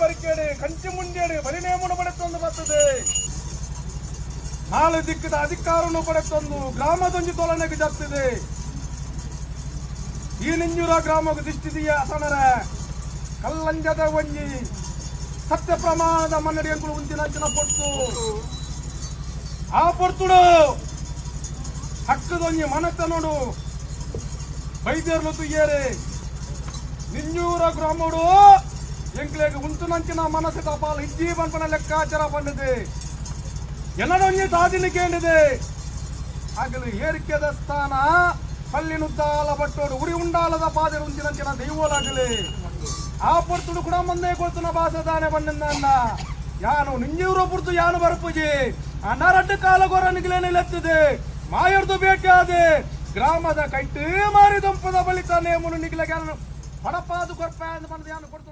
ಬರಿಕೇಡಿ ಕಂಚಿ ಮುಂಡೇಡಿ ಬಲಿನೇಮನ್ನು ಪಡೆತಂದು ಬರ್ತದೆ. 4 ದಿಕ್ಕದ ಅಧಿಕಾರವನ್ನು ಪಡೆತಂದು ಗ್ರಾಮದೊಂಜಿ ತೊಲನೆಗೆ ಜಾಗ್ತದೆ. ಈ ನಿಂಜೂರ ಗ್ರಾಮಕ್ಕೆ ದಿಷ್ಟಿದೆಯ ಅಸಣರ ಕಲ್ಲಂಜದ ಒಂಜಿ ಸತ್ಯ ಪ್ರಮಾಣದ ಮನ್ನಡಿಯಂಗಳು ಉಂಚಿನ ಪೊಟ್ಟು ಆ ಪೊರ್ತುಡು ಹಕ್ಕದೊಂಜಿ ಮನತ ನೋಡು ಬೈದೇರ್ಲು ತುಯ್ಯರೆ ನಿಂಜೂರ ಗ್ರಾಮಡು ಎಂಕ್ಲೆಗೆ ಉಂಟುನಂಚಿನ ಮನಸ್ಸು ತಪಾಲು ಇಜ್ಜಿ ಬನ್ಪನ ಲೆಕ್ಕಾಚಾರ ಬಂದಿದೆ. ಜನರೊಂಜಿ ಸಾಧಿಲಿಕ್ಕೇಂದಿದೆ ಆಗಲು ಏರಿಕೆದ ಸ್ಥಾನ ಪಲ್ಲಿನುದ್ದಾಲ ಬಟ್ಟೋಡು ಉರಿ ಉಂಡಾಲದ ಪಾದೆರು ಉಂಚಿನಂಚಿನ ದೈವೋಲಾಗಲಿ ಆ ಪೊರ್ತುಡು ಕೂಡ ಮುಂದೆ ಕೊಡ್ತುನ ಭಾಷದಾನೆ ಬಂದಿದ್ದ ಯಾನು ನಿಂಜೂರು ಪುರ್ತು ಯಾನು ಬರ್ಪುಜಿ ಅನರಡ್ಡು ಕಾಲ ಗೊರ ನಿಗಲೇನೆಲೆತ್ತಿದೆ ಮಾಯರ್ದು ಭೇಟಿಯಾದೆ ಗ್ರಾಮದ ಕೈಟ್ಟು ಮಾರಿ ದಂಪದ ಬಳಿಕ ನೇಮನು ನಿಗಲಿಗೆ ಪಡಪಾದು ಕೊರ್ಪ ಅಂತ ಬಂದು ಯಾನು ಕೊಡ್ತು